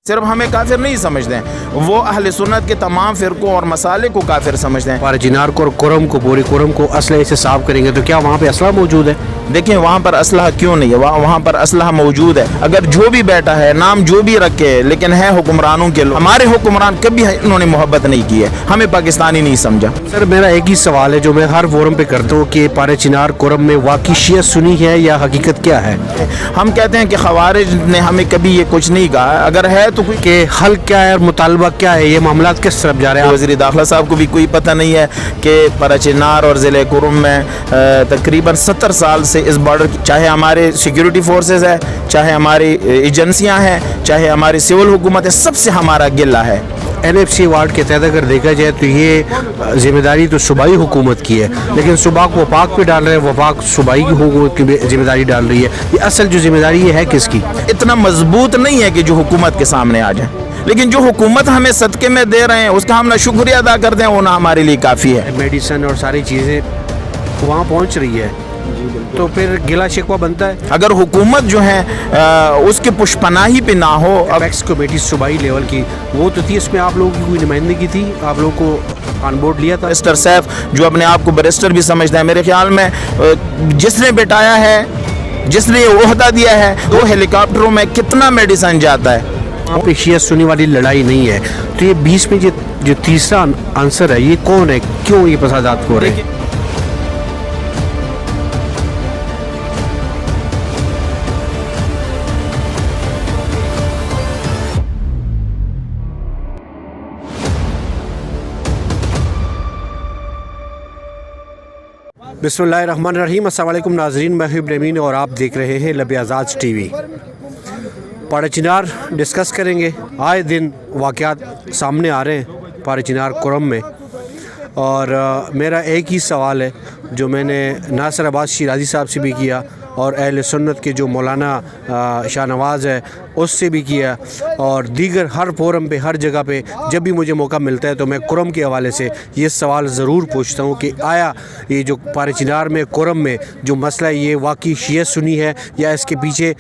صرف ہمیں کافر نہیں سمجھتے ہیں, وہ اہل سنت کے تمام فرقوں اور مسالے کو کافر سمجھتے ہیں. پارے چنار کو اور کرم کو, پوری کرم کو اسلحے سے صاف کریں گے تو کیا وہاں پہ اسلحہ موجود ہے؟ دیکھیں وہاں پر اسلحہ کیوں نہیں ہے, وہاں پر اسلحہ موجود ہے. اگر جو بھی بیٹھا ہے, نام جو بھی رکھے, لیکن ہے حکمرانوں کے لوگ. ہمارے حکمران کبھی انہوں نے محبت نہیں کی ہے, ہمیں پاکستانی نہیں سمجھا. سر میرا ایک ہی سوال ہے جو میں ہر فورم پہ کرتا ہوں کہ پارے چنار کرم میں واقعی شیعہ سنی ہے یا حقیقت کیا ہے؟ ہم کہتے ہیں کہ خوارج نے ہمیں کبھی یہ کچھ نہیں کہا, اگر ہے تو کہ حل کیا ہے اور مطالبہ کیا ہے, یہ معاملات کس طرف جا رہے ہیں؟ وزیر داخلہ صاحب کو بھی کوئی پتہ نہیں ہے کہ پارے چنار اور ضلع کرم میں تقریباً 70 سال سے اس بارڈر کی, چاہے ہمارے سیکیورٹی فورسز ہے, چاہے ہماری ایجنسیاں ہیں, چاہے ہماری سول حکومت ہے, سب سے ہمارا گلہ ہے. NFC ایوارڈ کے تحت اگر دیکھا جائے تو یہ ذمہ داری تو صوبائی حکومت کی ہے, لیکن صوبہ کو وفاق پہ ڈال رہے ہیں, وفاق صوبائی کی حکومت کی ذمہ داری ڈال رہی ہے. یہ اصل جو ذمہ داری یہ ہے کس کی؟ اتنا مضبوط نہیں ہے کہ جو حکومت کے سامنے آ جائیں, لیکن جو حکومت ہمیں صدقے میں دے رہے ہیں اس کا ہم نہ شکریہ ادا کرتے ہیں, وہ نہ ہمارے لیے کافی ہے. میڈیسن اور ساری چیزیں وہاں پہنچ رہی ہے تو پھر گلا شکوہ بنتا ہے. اگر حکومت جو ہے اس کی پشپناہی پہ نہ ہو. ایپیکس کمیٹی صوبائی لیول کی وہ تو تھی, اس میں آپ لوگوں کی کوئی نمائندگی تھی, آپ لوگوں کو آن بورڈ لیا تھا؟ بیرسٹر سیف جو اپنے آپ کو بیرسٹر بھی سمجھتا ہے, میرے خیال میں جس نے بٹایا ہے, جس نے یہ عہدہ دیا ہے, 2 ہیلی کاپٹروں میں کتنا میڈیسن جاتا ہے. وہاں پہ شیعہ سنی والی لڑائی نہیں ہے, تو یہ 20 میں جو تیسرا آنسر ہے یہ کون ہے, کیوں یہ فسادات ہو رہے ہیں؟ بسم اللہ الرحمن الرحیم. السلام علیکم ناظرین, میں حبیب امین اور آپ دیکھ رہے ہیں لب آزاد ٹی وی. پارے چنار ڈسکس کریں گے. آئے دن واقعات سامنے آ رہے ہیں پارے چنار کرم میں, اور میرا ایک ہی سوال ہے جو میں نے ناصر عباس شیرازی صاحب سے بھی کیا اور اہل سنت کے جو مولانا شاہ نواز ہے اس سے بھی کیا, اور دیگر ہر فورم پہ, ہر جگہ پہ جب بھی مجھے موقع ملتا ہے تو میں کرم کے حوالے سے یہ سوال ضرور پوچھتا ہوں کہ آیا یہ جو پارے چنار میں کرم میں جو مسئلہ ہے یہ واقعی شیعہ سنی ہے یا اس کے پیچھے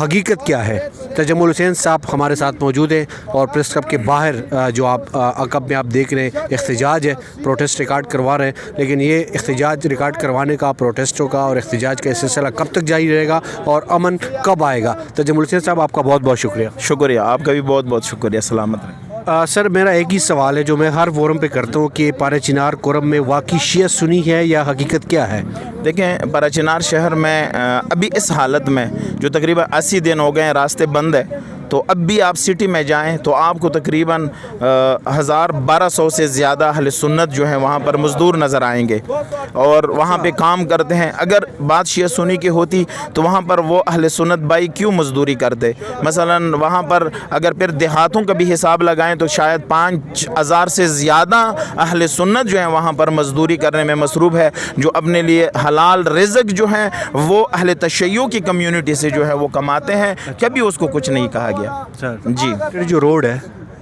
حقیقت کیا ہے؟ تجمل حسین صاحب ہمارے ساتھ موجود ہیں, اور پریس کلب کے باہر جو آپ عقب میں آپ دیکھ رہے ہیں احتجاج ہے, پروٹیسٹ ریکارڈ کروا رہے ہیں, لیکن یہ احتجاج ریکارڈ کروانے کا, پروٹیسٹوں کا اور احتجاج کا سلسلہ کب تک جاری رہے گا اور امن کب آئے گا؟ تجمل حسین صاحب آپ کا بہت بہت شکریہ. شکریہ, آپ کا بھی بہت بہت شکریہ. سلامت رہیں. سر میرا ایک ہی سوال ہے جو میں ہر فورم پہ کرتا ہوں کہ پارے چنار کرم میں واقعی شیعہ سنی ہے یا حقیقت کیا ہے؟ دیکھیں پارے چنار شہر میں ابھی اس حالت میں جو تقریباً 80 دن ہو گئے ہیں, راستے بند ہے, تو اب بھی آپ سٹی میں جائیں تو آپ کو تقریباً 1200 سے زیادہ اہل سنت جو ہیں وہاں پر مزدور نظر آئیں گے اور وہاں پہ کام کرتے ہیں. اگر بات شیعہ سنی کی ہوتی تو وہاں پر وہ اہل سنت بھائی کیوں مزدوری کرتے؟ مثلا وہاں پر اگر پھر دیہاتوں کا بھی حساب لگائیں تو شاید 5000 سے زیادہ اہل سنت جو ہیں وہاں پر مزدوری کرنے میں مصروف ہے, جو اپنے لیے حلال رزق جو ہیں وہ اہل تشیع کی کمیونٹی سے جو ہے وہ کماتے ہیں. کبھی اس کو کچھ نہیں کہا گیا. جی جو روڈ ہے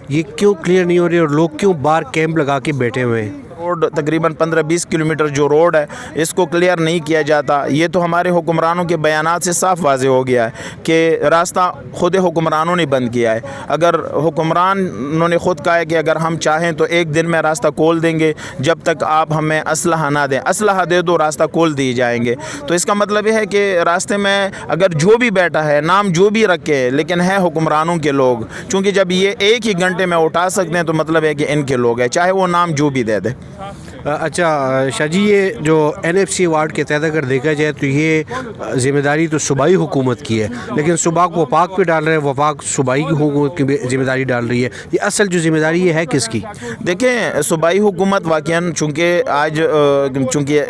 یہ کیوں کلیئر نہیں ہو رہی اور لوگ کیوں باہر کیمپ لگا کے بیٹھے ہوئے ہیں؟ روڈ تقریباً 15-20 کلومیٹر جو روڈ ہے اس کو کلیئر نہیں کیا جاتا. یہ تو ہمارے حکمرانوں کے بیانات سے صاف واضح ہو گیا ہے کہ راستہ خود حکمرانوں نے بند کیا ہے. اگر حکمرانوں نے خود کہا ہے کہ اگر ہم چاہیں تو ایک دن میں راستہ کھول دیں گے, جب تک آپ ہمیں اسلحہ نہ دیں, اسلحہ دے دو راستہ کھول دیے جائیں گے. تو اس کا مطلب یہ ہے کہ راستے میں اگر جو بھی بیٹھا ہے, نام جو بھی رکھے, لیکن ہے حکمرانوں کے لوگ, چونکہ جب یہ ایک ہی گھنٹے میں اٹھا سکتے ہیں تو مطلب ہے کہ ان کے لوگ ہیں, چاہے وہ نام جو بھی دے دے. اچھا شاہ جی, یہ جو NFC ایوارڈ کے تحت اگر دیکھا جائے تو یہ ذمہ داری تو صوبائی حکومت کی ہے, لیکن صوبہ کو وفاق پہ ڈال رہے ہیں, وفاق صوبائی کی حکومت کی ذمہ داری ڈال رہی ہے. یہ اصل جو ذمہ داری یہ ہے کس کی؟ دیکھیں صوبائی حکومت واقعاً چونکہ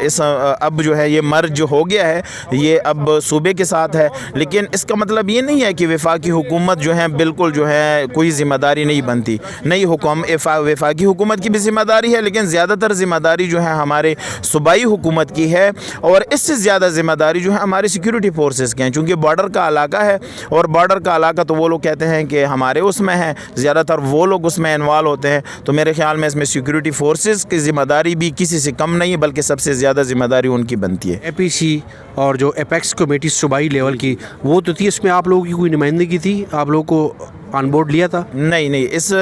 اس اب جو ہے یہ مرج ہو گیا ہے, یہ اب صوبے کے ساتھ ہے, لیکن اس کا مطلب یہ نہیں ہے کہ وفاقی حکومت جو ہے بالکل جو ہے کوئی ذمہ داری نہیں بنتی. نہیں, وفاقی حکومت کی بھی ذمہ داری ہے, لیکن زیادہ تر ذمہ داری جو ہے ہمارے صوبائی حکومت کی ہے, اور اس سے زیادہ ذمہ داری جو ہے ہماری سیکیورٹی فورسز کے ہیں, چونکہ بارڈر کا علاقہ ہے, اور بارڈر کا علاقہ تو وہ لوگ کہتے ہیں کہ ہمارے اس میں ہے, زیادہ تر وہ لوگ اس میں انوالو ہوتے ہیں. تو میرے خیال میں اس میں سیکیورٹی فورسز کی ذمہ داری بھی کسی سے کم نہیں, بلکہ سب سے زیادہ ذمہ داری ان کی بنتی ہے. APC اور جو ایپیکس کمیٹی صوبائی لیول کی وہ تو تھی, اس میں آپ لوگوں کی کوئی نمائندگی تھی, آپ لوگوں کو آن بورڈ لیا تھا؟ نہیں،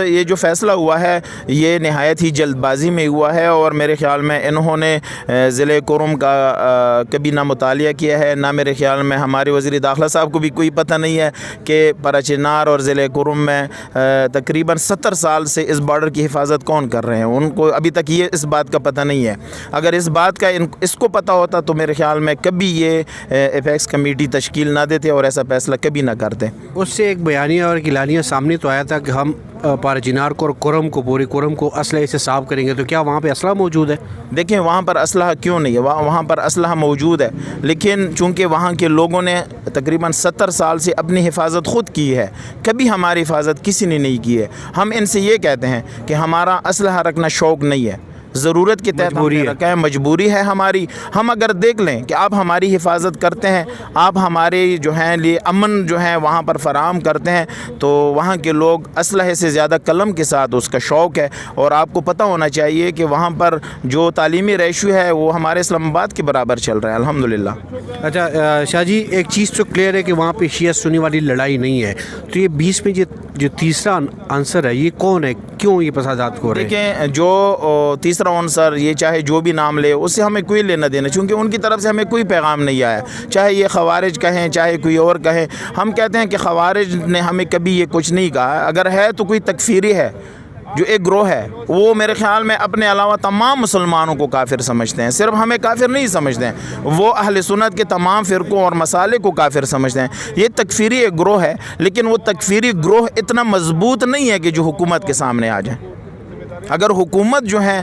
یہ جو فیصلہ ہوا ہے یہ نہایت ہی جلد بازی میں ہوا ہے، اور میرے خیال میں انہوں نے ضلع کرم کا کبھی نہ مطالعہ کیا ہے، نہ میرے خیال میں ہمارے وزیر داخلہ صاحب کو بھی کوئی پتہ نہیں ہے کہ پراچینار اور ضلع کرم میں تقریباً 70 سال سے اس بارڈر کی حفاظت کون کر رہے ہیں، ان کو ابھی تک یہ اس بات کا پتہ نہیں ہے۔ اگر اس بات کا اس کو پتہ ہوتا تو میرے خیال میں کبھی یہ ایپیکس کمیٹی تشکیل نہ دیتے اور ایسا فیصلہ کبھی نہ کرتے۔ اس سے ایک بیانیہ اور ایک اعلانیہ سامنے تو آیا تھا کہ ہم پارچینار کو اور کرم کو، پوری کرم کو اسلحے سے صاف کریں گے، تو کیا وہاں پہ اسلحہ موجود ہے؟ دیکھیں وہاں پر اسلحہ کیوں نہیں ہے، وہاں پر اسلحہ موجود ہے، لیکن چونکہ وہاں کے لوگوں نے تقریباً 70 سال سے اپنی حفاظت خود کی ہے، کبھی ہماری حفاظت کسی نے نہیں کی ہے۔ ہم ان سے یہ کہتے ہیں کہ ہمارا اسلحہ رکھنا شوق نہیں ہے، ضرورت کے تحت ہم نے رکھا ہے، مجبوری ہے ہماری۔ ہم اگر دیکھ لیں کہ آپ ہماری حفاظت کرتے ہیں، آپ ہمارے جو ہیں لیے امن جو ہے وہاں پر فراہم کرتے ہیں، تو وہاں کے لوگ اسلحے سے زیادہ قلم کے ساتھ اس کا شوق ہے، اور آپ کو پتہ ہونا چاہیے کہ وہاں پر جو تعلیمی ریشو ہے وہ ہمارے اسلام آباد کے برابر چل رہا ہے الحمدللہ۔ اچھا شاہ جی، ایک چیز تو کلیئر ہے کہ وہاں پہ شیعہ سنی والی لڑائی نہیں ہے، تو یہ بیچ میں جو تیسرا عنصر ہے یہ کون ہے؟ کیوں یہ فسادات ہو رہے ہیں؟ دیکھیں جو تیسرا عنصر، یہ چاہے جو بھی نام لے، اس سے ہمیں کوئی لینا دینا، چونکہ ان کی طرف سے ہمیں کوئی پیغام نہیں آیا، چاہے یہ خوارج کہیں چاہے کوئی اور کہیں۔ ہم کہتے ہیں کہ خوارج نے ہمیں کبھی یہ کچھ نہیں کہا، اگر ہے تو کوئی تکفیری ہے، جو ایک گروہ ہے وہ میرے خیال میں اپنے علاوہ تمام مسلمانوں کو کافر سمجھتے ہیں، صرف ہمیں کافر نہیں سمجھتے ہیں، وہ اہل سنت کے تمام فرقوں اور مسالے کو کافر سمجھتے ہیں۔ یہ تکفیری ایک گروہ ہے، لیکن وہ تکفیری گروہ اتنا مضبوط نہیں ہے کہ جو حکومت کے سامنے آ جائیں۔ اگر حکومت جو ہے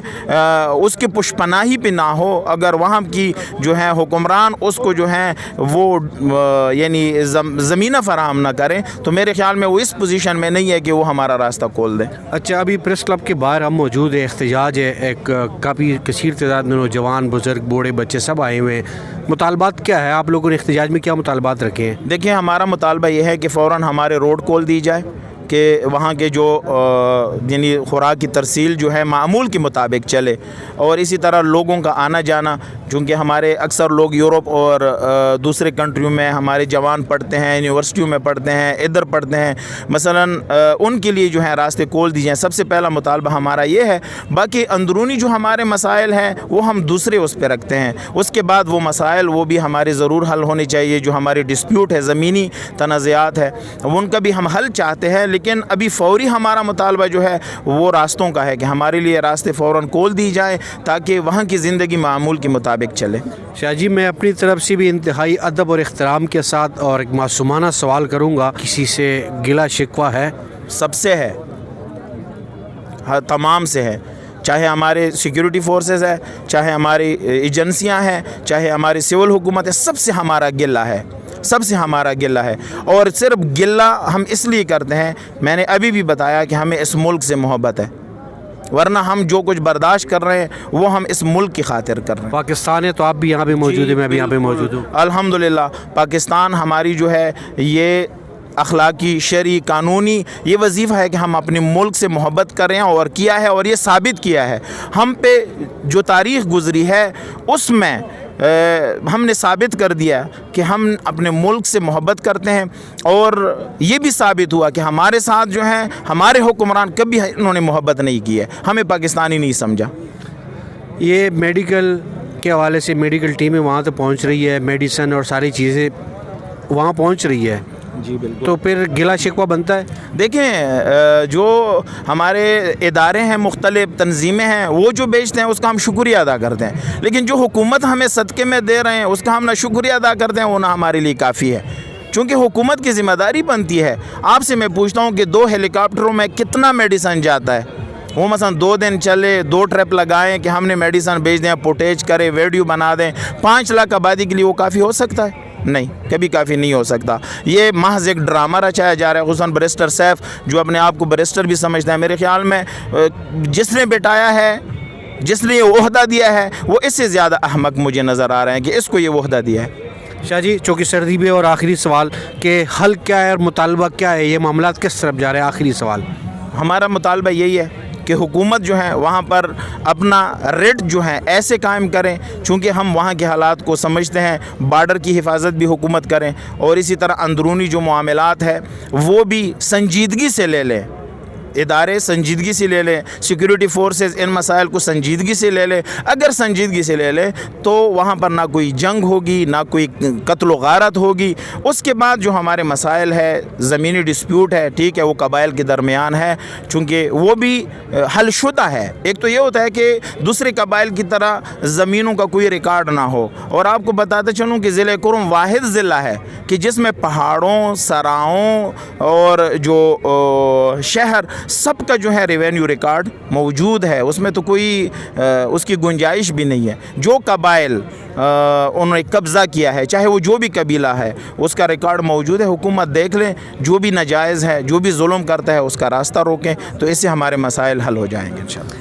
اس کی پشپناہی پہ نہ ہو، اگر وہاں کی جو ہے حکمران اس کو جو ہے وہ یعنی زمینہ فراہم نہ کریں، تو میرے خیال میں وہ اس پوزیشن میں نہیں ہے کہ وہ ہمارا راستہ کھول دیں۔ اچھا، ابھی پریس کلب کے باہر ہم موجود ہیں، احتجاج ہے، ایک کافی کثیر تعداد میں نوجوان، بزرگ، بوڑھے، بچے سب آئے ہوئے ہیں۔ مطالبات کیا ہے؟ آپ لوگوں نے احتجاج میں کیا مطالبات رکھے ہیں؟ دیکھیں ہمارا مطالبہ یہ ہے کہ فوراً ہمارے روڈ کھول دی جائے، کہ وہاں کے جو یعنی خوراک کی ترسیل جو ہے معمول کے مطابق چلے، اور اسی طرح لوگوں کا آنا جانا، چونکہ ہمارے اکثر لوگ یورپ اور دوسرے کنٹریوں میں ہمارے جوان پڑھتے ہیں، یونیورسٹیوں میں پڑھتے ہیں، ادھر پڑھتے ہیں، مثلاً ان کے لیے جو ہے راستے کھول دی جائیں، سب سے پہلا مطالبہ ہمارا یہ ہے۔ باقی اندرونی جو ہمارے مسائل ہیں وہ ہم دوسرے اس پہ رکھتے ہیں، اس کے بعد وہ مسائل وہ بھی ہمارے ضرور حل ہونے چاہیے، جو ہمارے ڈسپیوٹ ہے، زمینی تنازعات ہے، ان کا بھی ہم حل چاہتے ہیں، لیکن ابھی فوری ہمارا مطالبہ جو ہے وہ راستوں کا ہے کہ ہمارے لیے راستے فوراً کھول دی جائیں تاکہ وہاں کی زندگی معمول کے مطابق چلے۔ شاہ جی، میں اپنی طرف سے بھی انتہائی ادب اور احترام کے ساتھ اور ایک معصومانہ سوال کروں گا، کسی سے گلہ شکوہ ہے؟ سب سے ہے، تمام سے ہے، چاہے ہمارے سیکیورٹی فورسز ہے، چاہے ہماری ایجنسیاں ہیں، چاہے ہماری سول حکومت ہے، سب سے ہمارا گلہ ہے، سب سے ہمارا گلہ ہے۔ اور صرف گلہ ہم اس لیے کرتے ہیں، میں نے ابھی بھی بتایا کہ ہمیں اس ملک سے محبت ہے، ورنہ ہم جو کچھ برداشت کر رہے ہیں وہ ہم اس ملک کی خاطر کر رہے ہیں۔ پاکستان ہے تو آپ بھی یہاں پہ موجود ہیں، میں بھی یہاں پہ موجود ہوں۔ الحمدللہ پاکستان ہماری جو ہے یہ اخلاقی، شرعی، قانونی یہ وظیفہ ہے کہ ہم اپنے ملک سے محبت کریں، اور کیا ہے، اور یہ ثابت کیا ہے۔ ہم پہ جو تاریخ گزری ہے اس میں ہم نے ثابت کر دیا کہ ہم اپنے ملک سے محبت کرتے ہیں، اور یہ بھی ثابت ہوا کہ ہمارے ساتھ جو ہیں ہمارے حکمران کبھی انہوں نے محبت نہیں کی ہے، ہمیں پاکستانی نہیں سمجھا۔ یہ میڈیکل کے حوالے سے میڈیکل ٹیمیں وہاں تو پہنچ رہی ہے، میڈیسن اور ساری چیزیں وہاں پہنچ رہی ہے، جی بالکل، تو پھر گلہ شکوہ بنتا ہے؟ دیکھیں جو ہمارے ادارے ہیں، مختلف تنظیمیں ہیں، وہ جو بیچتے ہیں اس کا ہم شکریہ ادا کرتے ہیں، لیکن جو حکومت ہمیں صدقے میں دے رہے ہیں اس کا ہم نہ شکریہ ادا کرتے ہیں، وہ نہ ہمارے لیے کافی ہے، چونکہ حکومت کی ذمہ داری بنتی ہے۔ آپ سے میں پوچھتا ہوں کہ 2 ہیلی کاپٹروں میں کتنا میڈیسن جاتا ہے؟ وہ مثلا 2 دن چلے، 2 ٹرپ لگائیں کہ ہم نے میڈیسن بھیج دیں، فوٹیج کرے، ویڈیو بنا دیں، 5 لاکھ آبادی کے لیے وہ کافی ہو سکتا ہے؟ نہیں، کبھی کافی نہیں ہو سکتا۔ یہ محض ایک ڈرامہ رچایا جا رہا ہے، خصوصاً بیرسٹر سیف جو اپنے آپ کو بیرسٹر بھی سمجھتا ہے، میرے خیال میں جس نے بٹایا ہے، جس نے یہ عہدہ دیا ہے، وہ اس سے زیادہ احمق مجھے نظر آ رہے ہیں کہ اس کو یہ عہدہ دیا ہے۔ شاہ جی، چونکہ سردی پہ، اور آخری سوال کہ حل کیا ہے اور مطالبہ کیا ہے، یہ معاملات کس طرف جا رہے ہیں؟ آخری سوال۔ ہمارا مطالبہ یہی ہے کہ حکومت جو ہے وہاں پر اپنا ریٹ جو ہے ایسے قائم کریں، چونکہ ہم وہاں کے حالات کو سمجھتے ہیں، بارڈر کی حفاظت بھی حکومت کریں، اور اسی طرح اندرونی جو معاملات ہے وہ بھی سنجیدگی سے لے لیں، ادارے سنجیدگی سے لے لیں، سیکیورٹی فورسز ان مسائل کو سنجیدگی سے لے لیں۔ اگر سنجیدگی سے لے لیں تو وہاں پر نہ کوئی جنگ ہوگی، نہ کوئی قتل و غارت ہوگی۔ اس کے بعد جو ہمارے مسائل ہے، زمینی ڈسپیوٹ ہے، ٹھیک ہے، وہ قبائل کے درمیان ہے، چونکہ وہ بھی حل شدہ ہے۔ ایک تو یہ ہوتا ہے کہ دوسرے قبائل کی طرح زمینوں کا کوئی ریکارڈ نہ ہو، اور آپ کو بتاتے چلوں کہ ضلع کرم واحد ضلع ہے کہ جس میں پہاڑوں، سراؤں اور جو شہر سب کا جو ہے ریونیو ریکارڈ موجود ہے، اس میں تو کوئی اس کی گنجائش بھی نہیں ہے۔ جو قبائل انہوں نے قبضہ کیا ہے، چاہے وہ جو بھی قبیلہ ہے، اس کا ریکارڈ موجود ہے۔ حکومت دیکھ لیں، جو بھی ناجائز ہے، جو بھی ظلم کرتا ہے، اس کا راستہ روکیں، تو اس سے ہمارے مسائل حل ہو جائیں گے انشاءاللہ۔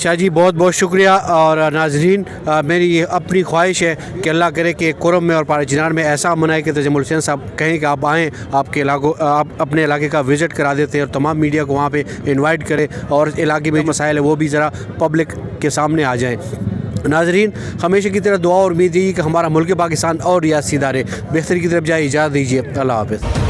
شاہ جی بہت بہت شکریہ۔ اور ناظرین، میری یہ اپنی خواہش ہے کہ اللہ کرے کہ کرم میں اور پارا چنار میں ایسا منائے کہ تجمل حسین صاحب کہیں کہ آپ آئیں، آپ کے علاقوں، آپ اپنے علاقے کا وزٹ کرا دیتے ہیں، اور تمام میڈیا کو وہاں پہ انوائٹ کریں، اور علاقے میں مسائل ہے وہ بھی ذرا پبلک کے سامنے آ جائیں۔ ناظرین، ہمیشہ کی طرح دعا اور امید یہی کہ ہمارا ملک پاکستان اور ریاستی ادارے بہتری کی طرف جائے۔ اجازت دیجیے، اللہ حافظ۔